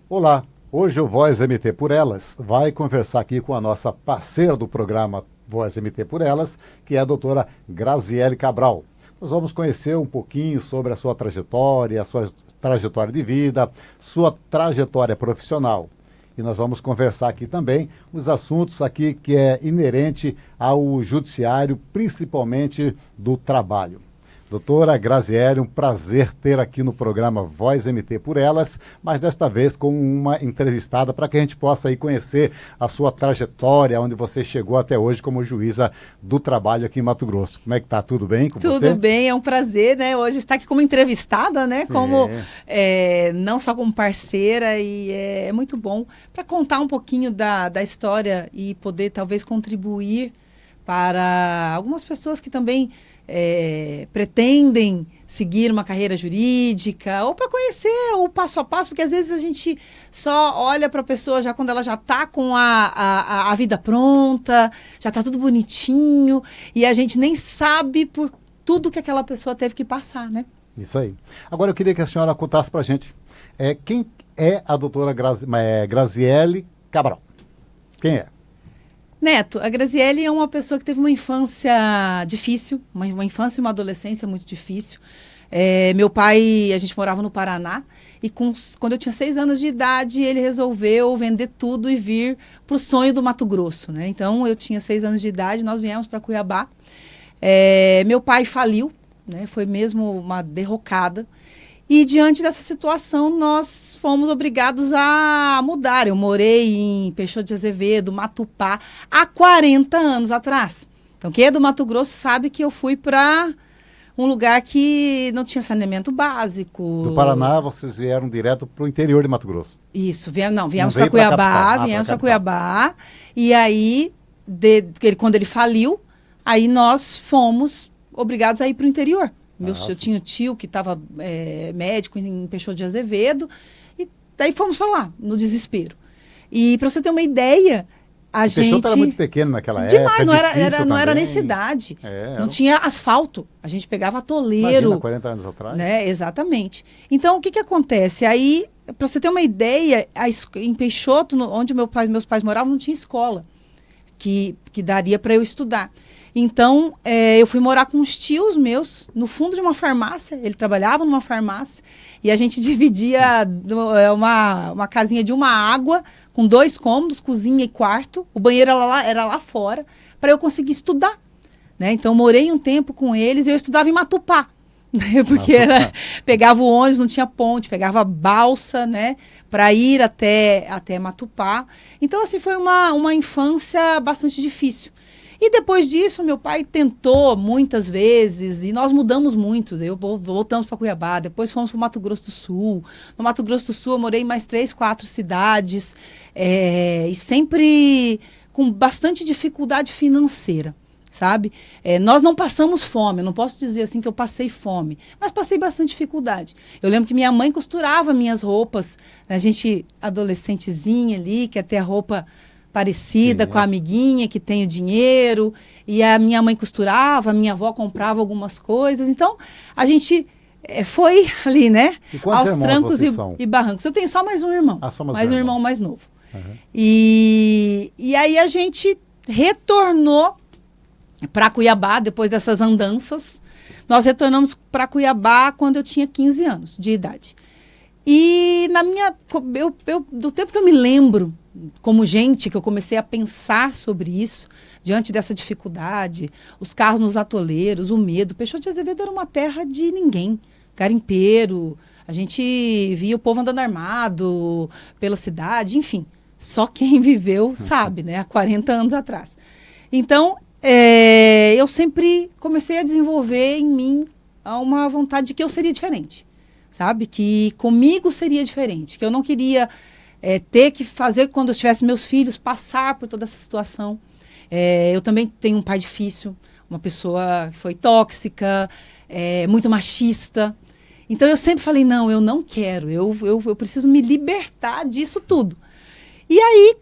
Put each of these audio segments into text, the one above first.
Olá, hoje o Voz MT por Elas vai conversar aqui com a nossa parceira do programa Voz MT por Elas, que é a doutora Graziele Cabral. Nós vamos conhecer um pouquinho sobre a sua trajetória de vida, sua trajetória profissional. E nós vamos conversar aqui também os assuntos aqui que é inerente ao judiciário, principalmente do trabalho. Doutora Graziele, um prazer ter aqui no programa Voz MT por Elas, mas desta vez com uma entrevistada para que a gente possa aí conhecer a sua trajetória, onde você chegou até hoje como juíza do trabalho aqui em Mato Grosso. Como é que tá? Tudo bem com você? Tudo bem, é um prazer, né? Hoje estar aqui como entrevistada, né? Sim. Não só como parceira, e é muito bom para contar um pouquinho da história e poder talvez contribuir para algumas pessoas que também pretendem seguir uma carreira jurídica, ou para conhecer o passo a passo, porque às vezes a gente só olha para a pessoa já quando ela já está com a vida pronta, já está tudo bonitinho, e a gente nem sabe por tudo que aquela pessoa teve que passar, né? Isso aí. Agora eu queria que a senhora contasse para a gente quem é a doutora Graziele Cabral. Quem é? Neto, a Graziele é uma pessoa que teve uma infância difícil, uma infância e uma adolescência muito difícil. Meu pai, a gente morava no Paraná, e quando eu tinha 6 anos de idade, ele resolveu vender tudo e vir para o sonho do Mato Grosso, né? Então, eu tinha 6 anos de idade, nós viemos para Cuiabá. Meu pai faliu, né? Foi mesmo uma derrocada. E diante dessa situação, nós fomos obrigados a mudar. Eu morei em Peixoto de Azevedo, Matupá, há 40 anos atrás. Então, quem é do Mato Grosso sabe que eu fui para um lugar que não tinha saneamento básico. Do Paraná, vocês vieram direto para o interior de Mato Grosso. Isso, viemos para Cuiabá, viemos para Cuiabá. E aí, quando ele faliu, aí nós fomos obrigados a ir para o interior. Eu tinha um tio que estava médico em Peixoto de Azevedo, e daí fomos para lá, no desespero. E para você ter uma ideia, Peixoto era muito pequeno naquela época. Demais, não era nem cidade. Não tinha asfalto. A gente pegava atoleiro. Imagina, 40 anos atrás. Né? Exatamente. Então, o que acontece? Aí, para você ter uma ideia, em Peixoto, onde meus pais moravam, não tinha escola que daria para eu estudar. Então, eu fui morar com uns tios meus no fundo de uma farmácia. Ele trabalhava numa farmácia e a gente dividia uma casinha de uma água com 2 cômodos, cozinha e quarto. O banheiro era lá fora para eu conseguir estudar, né? Então, morei um tempo com eles e eu estudava em Matupá, né? Porque pegava o ônibus, não tinha ponte, pegava balsa, né, para ir até Matupá. Então, assim, foi uma infância bastante difícil. E depois disso, meu pai tentou muitas vezes, e nós mudamos muito. Voltamos para Cuiabá, depois fomos para o Mato Grosso do Sul. No Mato Grosso do Sul, eu morei em mais 3, 4 cidades, e sempre com bastante dificuldade financeira, sabe? Nós não passamos fome, eu não posso dizer assim que eu passei fome, mas passei bastante dificuldade. Eu lembro que minha mãe costurava minhas roupas, a gente, adolescentezinha ali, quer ter a roupa parecida com a amiguinha que tem o dinheiro, e a minha mãe costurava, a minha avó comprava algumas coisas. Então, a gente foi ali, né? E quantos aos irmãos trancos vocês são? e barrancos. Eu tenho só mais um irmão. Só mais um irmão mais novo. Uhum. E aí a gente retornou para Cuiabá, depois dessas andanças. Nós retornamos para Cuiabá quando eu tinha 15 anos de idade. E do tempo que eu me lembro, como gente, que eu comecei a pensar sobre isso, diante dessa dificuldade, os carros nos atoleiros, o medo. Peixoto de Azevedo era uma terra de ninguém, garimpeiro, a gente via o povo andando armado pela cidade, enfim. Só quem viveu sabe, né? Há 40 anos atrás. Então, eu sempre comecei a desenvolver em mim uma vontade de que eu seria diferente, sabe? Que comigo seria diferente, que eu não queria ter que fazer quando eu tivesse meus filhos, passar por toda essa situação. Eu também tenho um pai difícil, uma pessoa que foi tóxica, muito machista. Então eu sempre falei, não, eu não quero, eu preciso me libertar disso tudo. E aí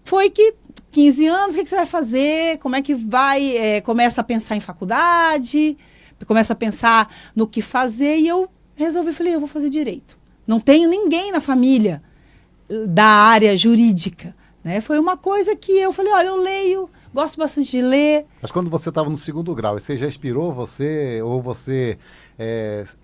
foi que 15 anos, o que você vai fazer? Como é que vai? Começa a pensar em faculdade, começa a pensar no que fazer, e eu resolvi, falei, eu vou fazer direito. Não tenho ninguém na família da área jurídica, né? Foi uma coisa que eu falei, olha, eu leio, gosto bastante de ler. Mas quando você estava no segundo grau, você já inspirou você, ou você,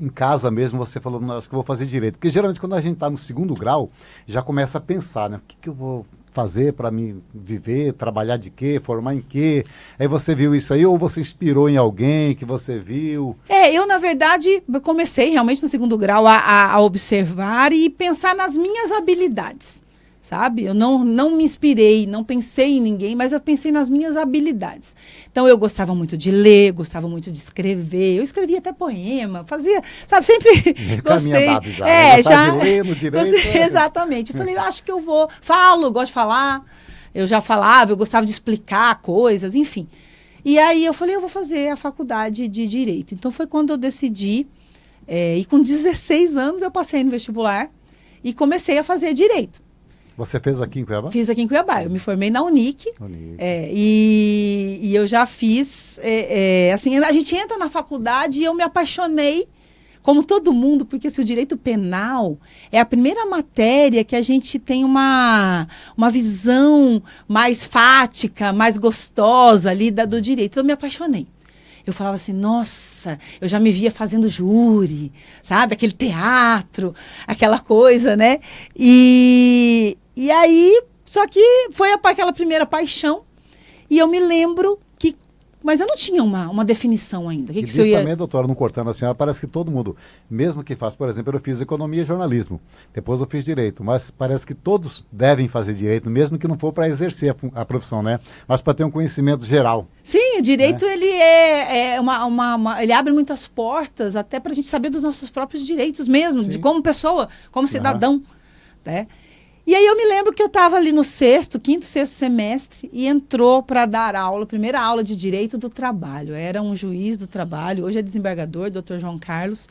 em casa mesmo, você falou, não, acho que eu vou fazer direito? Porque geralmente quando a gente está no segundo grau, já começa a pensar, né? O que eu vou fazer para me viver, trabalhar de quê, formar em quê? Aí você viu isso aí, ou você inspirou em alguém que você viu? Eu, na verdade, comecei realmente no segundo grau a observar e pensar nas minhas habilidades, sabe? Eu não me inspirei, não pensei em ninguém, mas eu pensei nas minhas habilidades. Então, eu gostava muito de ler, gostava muito de escrever, eu escrevia até poema, fazia, sabe, sempre gostei. Já. De ler no direito. Exatamente. Eu falei, eu acho que eu vou, gosto de falar, eu já falava, eu gostava de explicar coisas, enfim. E aí eu falei, eu vou fazer a faculdade de Direito. Então, foi quando eu decidi, e com 16 anos eu passei no vestibular e comecei a fazer Direito. Você fez aqui em Cuiabá? Fiz aqui em Cuiabá. Eu me formei na Unic. E eu já fiz... assim, a gente entra na faculdade e eu me apaixonei, como todo mundo, porque assim, o direito penal é a primeira matéria que a gente tem uma visão mais fática, mais gostosa ali do direito. Então, eu me apaixonei. Eu falava assim, nossa, eu já me via fazendo júri, sabe? Aquele teatro, aquela coisa, né? E aí, só que foi aquela primeira paixão. E eu me lembro que... Mas eu não tinha uma definição ainda. Que isso também, doutora, não cortando a senhora, parece que todo mundo, mesmo que faça, por exemplo, eu fiz economia e jornalismo, depois eu fiz direito, mas parece que todos devem fazer direito, mesmo que não for para exercer a profissão, né? Mas para ter um conhecimento geral. Sim, o direito, né? Ele ele abre muitas portas, até para a gente saber dos nossos próprios direitos mesmo, de como pessoa, como cidadão, né? E aí eu me lembro que eu estava ali no quinto, sexto semestre, e entrou para dar aula, primeira aula de Direito do Trabalho. Era um juiz do trabalho, hoje é desembargador, doutor João Carlos,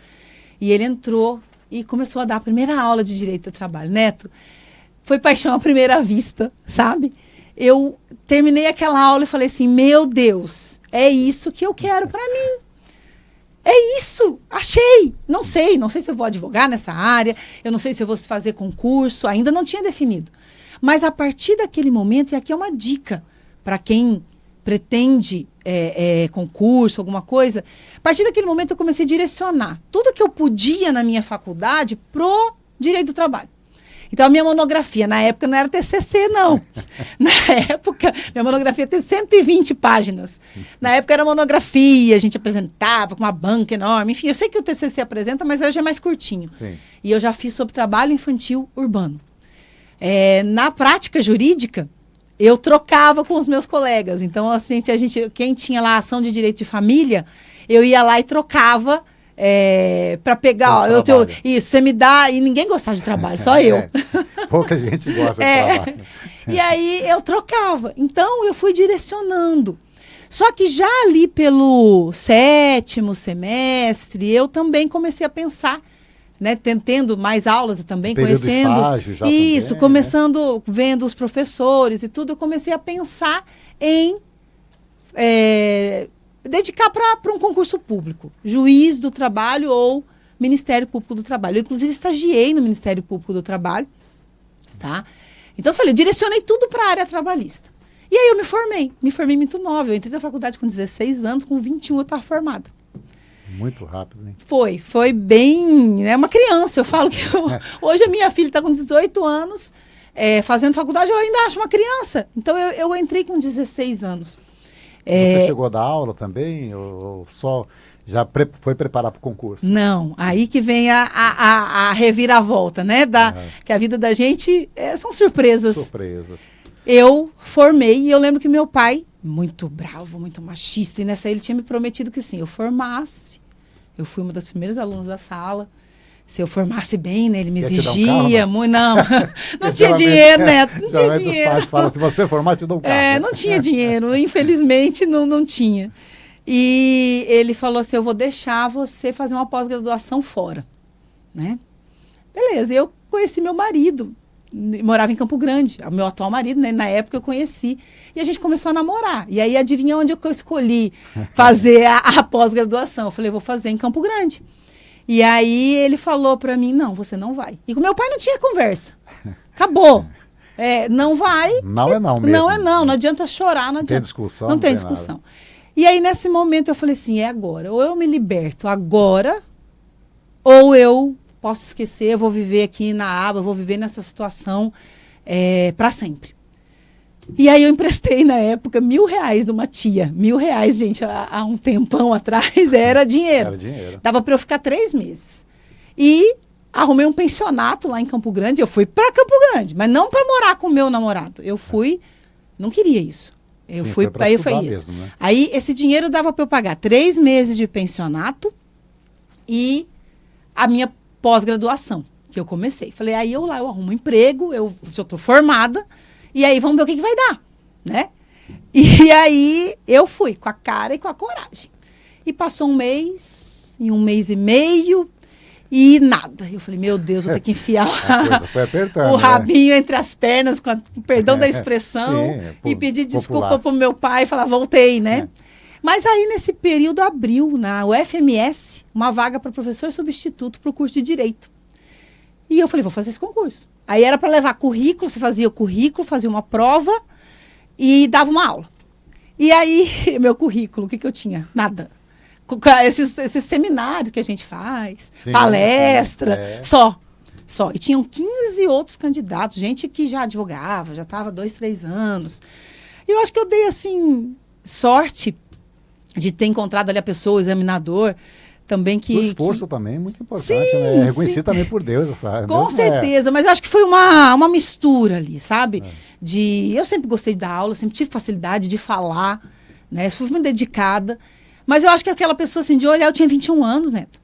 e ele entrou e começou a dar a primeira aula de Direito do Trabalho. Neto, foi paixão à primeira vista, sabe? Eu terminei aquela aula e falei assim, meu Deus, é isso que eu quero para mim. É isso, achei. Não sei se eu vou advogar nessa área, eu não sei se eu vou fazer concurso, ainda não tinha definido. Mas a partir daquele momento, e aqui é uma dica para quem pretende concurso, alguma coisa, a partir daquele momento eu comecei a direcionar tudo que eu podia na minha faculdade pro direito do trabalho. Então, a minha monografia, na época, não era TCC, não. Na época, minha monografia tem 120 páginas. Na época, era monografia, a gente apresentava com uma banca enorme. Enfim, eu sei que o TCC apresenta, mas hoje é mais curtinho. Sim. E eu já fiz sobre trabalho infantil urbano. Na prática jurídica, eu trocava com os meus colegas. Então, assim, quem tinha lá ação de direito de família, eu ia lá e trocava... para pegar, isso, você me dá, e ninguém gostava de trabalho, só eu. Pouca gente gosta de trabalho. E aí eu trocava. Então eu fui direcionando. Só que já ali pelo 7º semestre, eu também comecei a pensar, né, tendo mais aulas também, conhecendo. Estágio já isso, também, começando, vendo os professores e tudo, eu comecei a pensar em dedicar para um concurso público, juiz do trabalho ou Ministério Público do Trabalho. Eu, inclusive, estagiei no Ministério Público do Trabalho, tá? Então, eu falei, direcionei tudo para a área trabalhista. E aí eu me formei muito nova. Eu entrei na faculdade com 16 anos, com 21 eu estava formada. Muito rápido, né? Foi bem, né, uma criança. Eu falo que hoje a minha filha está com 18 anos, fazendo faculdade, eu ainda acho uma criança. Então, eu entrei com 16 anos. Você chegou a dar aula também? Ou só já foi preparar para o concurso? Não, aí que vem a reviravolta, né? Que a vida da gente são surpresas. Eu formei e eu lembro que meu pai, muito bravo, muito machista, e nessa aí ele tinha me prometido que sim, eu formasse. Eu fui uma das primeiras alunas da sala. Se eu formasse bem, né? Ele me exigia muito. Não tinha dinheiro, Neto. Não tinha dinheiro. Os pais falam, se você formar, te dou um carro. Não tinha dinheiro. Infelizmente, não tinha. E ele falou assim, eu vou deixar você fazer uma pós-graduação fora. Né? Beleza, eu conheci meu marido. Morava em Campo Grande. O meu atual marido, né? Na época eu conheci. E a gente começou a namorar. E aí, adivinha onde eu escolhi fazer a pós-graduação? Eu falei, vou fazer em Campo Grande. E aí ele falou para mim, não, você não vai. E com meu pai não tinha conversa. acabou. Não vai. Não é não mesmo. Não é não, não adianta chorar, não adianta. Tem discussão. Não tem discussão. Nada. E aí, nesse momento, eu falei assim, é agora. Ou eu me liberto agora, ou eu posso esquecer, eu vou viver aqui na aba, eu vou viver nessa situação para sempre. E aí eu emprestei, na época, R$1.000 de uma tia. R$1.000, gente, há um tempão atrás, era dinheiro. Era dinheiro. Dava para eu ficar 3 meses. E arrumei um pensionato lá em Campo Grande. Eu fui para Campo Grande, mas não para morar com o meu namorado. Eu fui, não queria isso. Eu fui para aí foi isso. Mesmo, né? Aí esse dinheiro dava para eu pagar 3 meses de pensionato e a minha pós-graduação, que eu comecei. Falei, aí eu arrumo um emprego, eu já estou formada, e aí vamos ver o que vai dar, né? E aí eu fui com a cara e com a coragem. E passou um mês, e 1 mês e meio, e nada. Eu falei, meu Deus, vou ter que enfiar o rabinho entre as pernas, com perdão da expressão, e pedir desculpa pro meu pai e falar, voltei, né? Mas aí, nesse período, abriu na UFMS uma vaga para professor substituto para o curso de Direito. E eu falei, vou fazer esse concurso. Aí era para levar currículo, você fazia o currículo, fazia uma prova e dava uma aula. E aí, meu currículo, o que eu tinha? Nada. Esses seminários que a gente faz, palestra, só. E tinham 15 outros candidatos, gente que já advogava, já estava 2, 3 anos. E eu acho que eu dei, assim, sorte de ter encontrado ali a pessoa, o examinador, também que... O esforço também é muito importante, né? Reconhecido também por Deus, essa... Com certeza, mas eu acho que foi uma mistura ali, sabe? Eu sempre gostei da aula, sempre tive facilidade de falar, né? Fui muito dedicada. Mas eu acho que aquela pessoa, assim, de olhar, eu tinha 21 anos, Neto,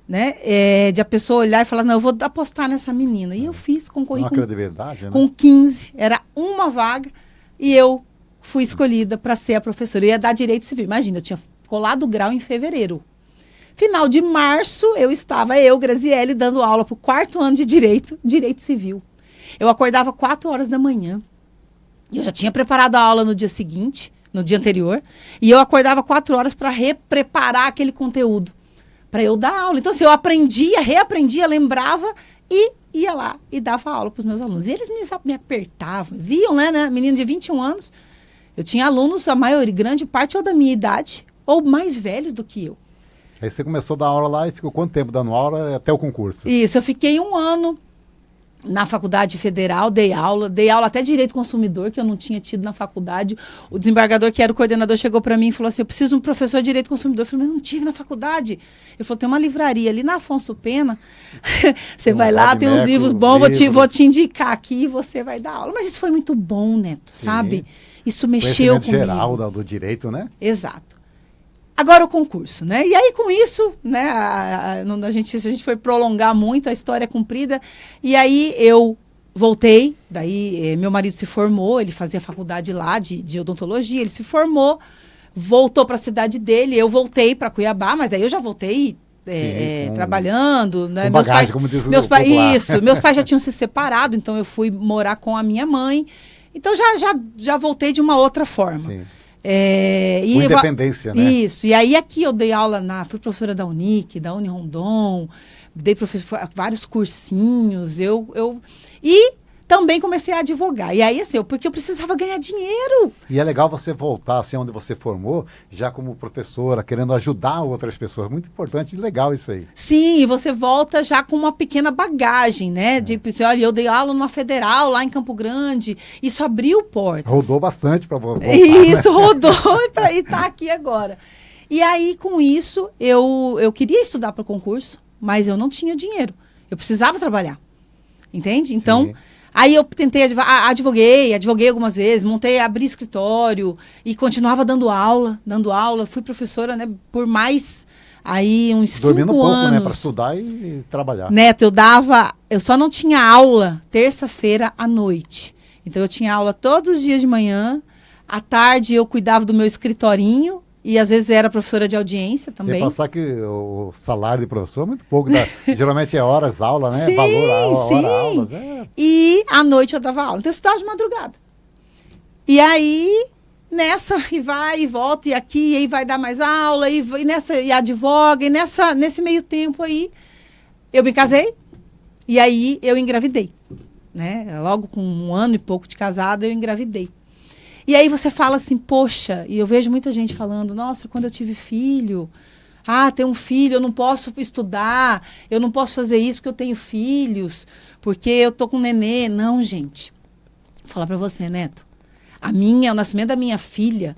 né? De a pessoa olhar e falar, não, eu vou apostar nessa menina. E eu fiz, concorri uma credibilidade, né? Com 15, era uma vaga, e eu fui escolhida para ser a professora. Eu ia dar Direito Civil. Imagina, eu tinha colado o grau em fevereiro. Final de março, eu, Graziele, dando aula para o 4º ano de Direito Civil. Eu acordava 4 horas da manhã. Eu já tinha preparado a aula no dia seguinte, no dia anterior, e eu acordava 4 horas para repreparar aquele conteúdo, para eu dar aula. Então, assim, eu aprendia, reaprendia, lembrava e ia lá e dava aula para os meus alunos. E eles me apertavam, viam, né, menino de 21 anos. Eu tinha alunos, a maioria, grande parte, ou da minha idade, ou mais velhos do que eu. Aí você começou a dar aula lá e ficou quanto tempo dando aula até o concurso? Isso, eu fiquei 1 ano na Faculdade Federal, dei aula até Direito Consumidor, que eu não tinha tido na faculdade. O desembargador, que era o coordenador, chegou para mim e falou assim, eu preciso de um professor de Direito Consumidor. Eu falei, mas não tive na faculdade. Ele falou, tem uma livraria ali na Afonso Pena, você vai lá, tem uns livros bons, vou te indicar aqui e você vai dar aula. Mas isso foi muito bom, Neto, sabe? Isso mexeu comigo. Geral do direito, né? Exato. Agora o concurso, né? E aí, com isso, né, a gente foi prolongar muito, a história é comprida. E aí eu voltei, daí meu marido se formou, ele fazia faculdade lá de odontologia, ele se formou, voltou para a cidade dele, eu voltei para Cuiabá, mas aí eu já voltei trabalhando, né? Com bagagem, como diz o meus pais já tinham se separado, então eu fui morar com a minha mãe. Então já voltei de uma outra forma. Sim. Com independência, né? Isso. E aí aqui eu dei aula fui professora da Unic, da Unirondon, dei vários cursinhos, e também comecei a advogar. E aí, assim, porque eu precisava ganhar dinheiro. E é legal você voltar, assim, onde você formou, já como professora, querendo ajudar outras pessoas. Muito importante e legal isso aí. Sim, e você volta já com uma pequena bagagem, né? Olha, eu dei aula numa federal, lá em Campo Grande. Isso abriu portas. Rodou bastante para voltar. Isso, né? Rodou e tá aqui agora. E aí, com isso, eu queria estudar para o concurso, mas eu não tinha dinheiro. Eu precisava trabalhar. Entende? Então... Sim. Aí eu tentei, advoguei algumas vezes, abri escritório e continuava dando aula, fui professora, né, por mais aí uns 5 anos. Dormindo pouco, né, para estudar e trabalhar. Neto, eu só não tinha aula terça-feira à noite. Então eu tinha aula todos os dias de manhã, à tarde eu cuidava do meu escritorinho, e às vezes era professora de audiência também. Sem pensar que o salário de professor é muito pouco, geralmente é horas aula, né? Sim, valor hora aulas. E à noite eu dava aula, então eu estudava de madrugada. E aí, nessa, e vai, e volta, e aqui, e aí vai dar mais aula, e advoga, e nesse meio tempo aí, eu me casei, e aí eu engravidei. né? Logo com 1 ano e pouco de casada, eu engravidei. E aí você fala assim, poxa, e eu vejo muita gente falando, nossa, quando eu tive filho, ter um filho, eu não posso estudar, eu não posso fazer isso porque eu tenho filhos, porque eu tô com nenê. Não, gente, vou falar para você, Neto, o nascimento da minha filha,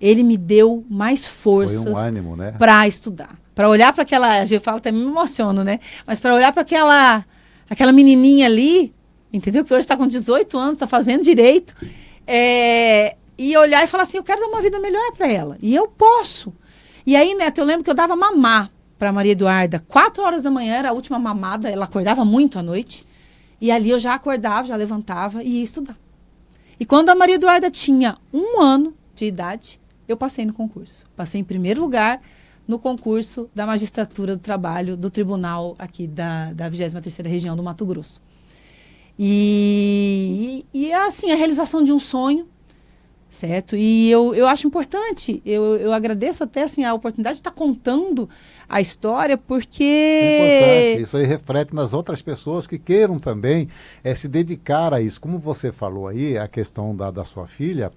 ele me deu mais forças. Foi um ânimo, né? Para estudar. Para olhar para aquela, eu falo até me emociono, né? Mas para olhar para aquela menininha ali, entendeu? Que hoje está com 18 anos, está fazendo direito. E olhar e falar assim, eu quero dar uma vida melhor para ela. E eu posso. E aí, Neto, eu lembro que eu dava mamar para Maria Eduarda. 4 horas da manhã era a última mamada. Ela acordava muito à noite. E ali eu já acordava, já levantava e ia estudar. E quando a Maria Eduarda tinha 1 ano de idade, eu passei no concurso. Passei em primeiro lugar no concurso da Magistratura do Trabalho do Tribunal aqui da 23ª Região do Mato Grosso. E assim, a realização de um sonho, certo? E eu acho importante, eu agradeço até assim, a oportunidade de estar contando a história, porque... É importante, isso aí reflete nas outras pessoas que queiram também se dedicar a isso. Como você falou aí, a questão da sua filha,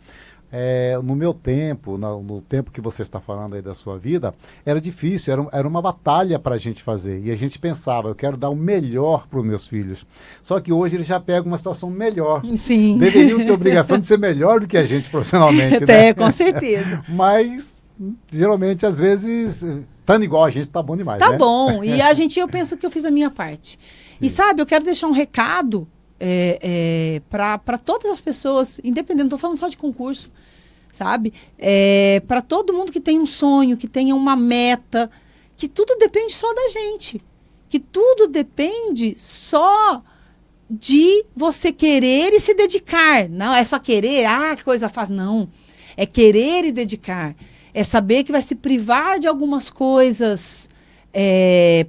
no meu tempo, no tempo que você está falando aí da sua vida, era difícil, era uma batalha para a gente fazer. E a gente pensava, eu quero dar o melhor para os meus filhos. Só que hoje eles já pegam uma situação melhor. Sim. Deveriam ter obrigação de ser melhor do que a gente profissionalmente, né? Com certeza. Mas, geralmente, às vezes, estando igual a gente, tá bom demais, Tá né? bom. E eu penso que eu fiz a minha parte. Sim. E sabe, eu quero deixar um recado para todas as pessoas, independente, não estou falando só de concurso, sabe? Para todo mundo que tem um sonho, que tenha uma meta, que tudo depende só da gente. Que tudo depende só de você querer e se dedicar. Não é só querer, que coisa fácil. Não. É querer e dedicar. É saber que vai se privar de algumas coisas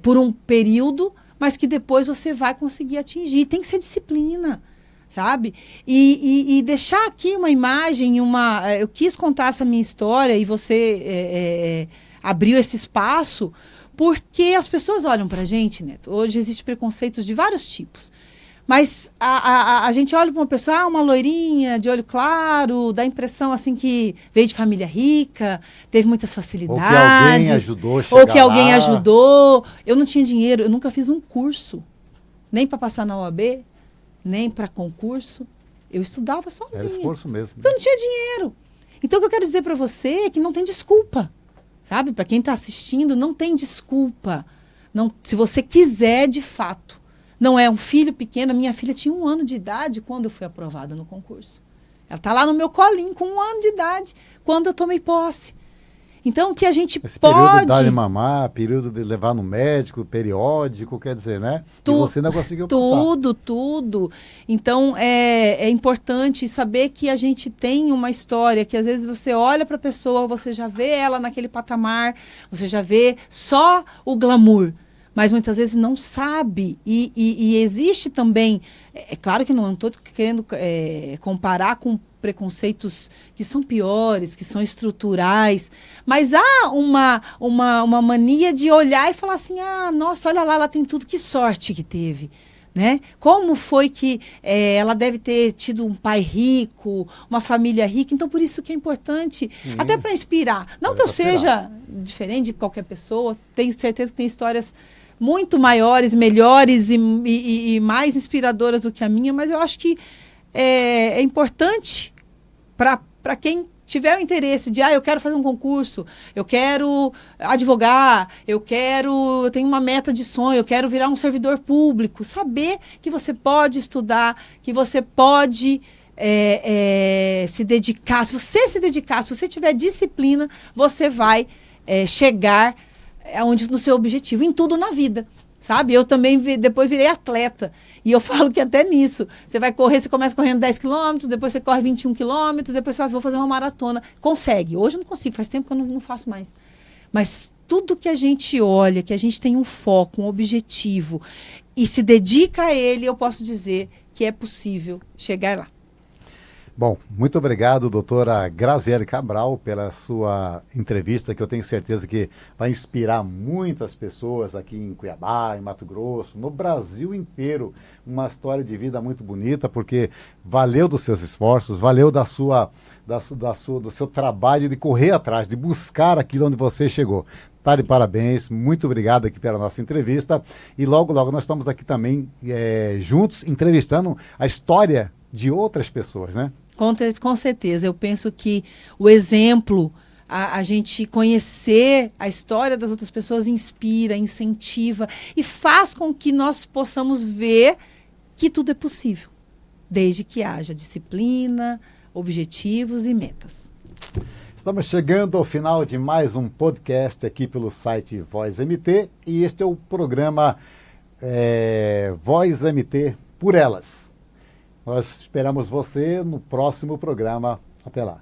por um período, mas que depois você vai conseguir atingir. Tem que ser disciplina, sabe? E deixar aqui uma imagem, eu quis contar essa minha história e você abriu esse espaço, porque as pessoas olham pra gente, Neto. Hoje existem preconceitos de vários tipos. Mas a gente olha para uma pessoa, uma loirinha, de olho claro, dá a impressão assim que veio de família rica, teve muitas facilidades. Ou que alguém ajudou a chegar Ou que alguém ajudou. Eu não tinha dinheiro, eu nunca fiz um curso, nem para passar na OAB, nem para concurso. Eu estudava sozinha. Era esforço mesmo. Porque eu não tinha dinheiro. Então, o que eu quero dizer para você é que não tem desculpa. Sabe? Para quem está assistindo, não tem desculpa. Não, se você quiser, de fato. Não é um filho pequeno. A minha filha tinha 1 ano de idade quando eu fui aprovada no concurso. Ela está lá no meu colinho com 1 ano de idade quando eu tomei posse. Então, que a gente Esse pode... período de dar de mamar, período de levar no médico, periódico, quer dizer, né? E você ainda conseguiu passar. Tudo. Então, é importante saber que a gente tem uma história, que às vezes você olha para a pessoa, você já vê ela naquele patamar, você já vê só o glamour, mas muitas vezes não sabe. E existe também, claro que não estou querendo comparar com preconceitos que são piores, que são estruturais, mas há uma mania de olhar e falar assim, nossa, olha lá, ela tem tudo, que sorte que teve, né? Como foi que ela deve ter tido um pai rico, uma família rica, então por isso que é importante, sim, até para inspirar. Não que eu seja diferente de qualquer pessoa, tenho certeza que tem histórias muito maiores, melhores e mais inspiradoras do que a minha, mas eu acho que é importante para quem tiver o interesse de, eu quero fazer um concurso, eu quero advogar, eu tenho uma meta de sonho, eu quero virar um servidor público, saber que você pode estudar, que você pode se dedicar. Se você se dedicar, se você tiver disciplina, você vai chegar no seu objetivo, em tudo na vida. Sabe? Eu também depois virei atleta. E eu falo que até nisso. Você vai correr, você começa correndo 10 quilômetros, depois você corre 21 quilômetros, depois você fala, vou fazer uma maratona. Consegue. Hoje eu não consigo, faz tempo que eu não faço mais. Mas tudo que a gente olha, que a gente tem um foco, um objetivo, e se dedica a ele, eu posso dizer que é possível chegar lá. Bom, muito obrigado, doutora Graziele Cabral, pela sua entrevista, que eu tenho certeza que vai inspirar muitas pessoas aqui em Cuiabá, em Mato Grosso, no Brasil inteiro. Uma história de vida muito bonita, porque valeu dos seus esforços, valeu do seu trabalho de correr atrás, de buscar aquilo onde você chegou. Tá de parabéns, muito obrigado aqui pela nossa entrevista. E logo, logo nós estamos aqui também juntos, entrevistando a história de outras pessoas, né? Com certeza, eu penso que o exemplo, a gente conhecer a história das outras pessoas inspira, incentiva e faz com que nós possamos ver que tudo é possível, desde que haja disciplina, objetivos e metas. Estamos chegando ao final de mais um podcast aqui pelo site Voz MT e este é o programa Voz MT por Elas. Nós esperamos você no próximo programa. Até lá.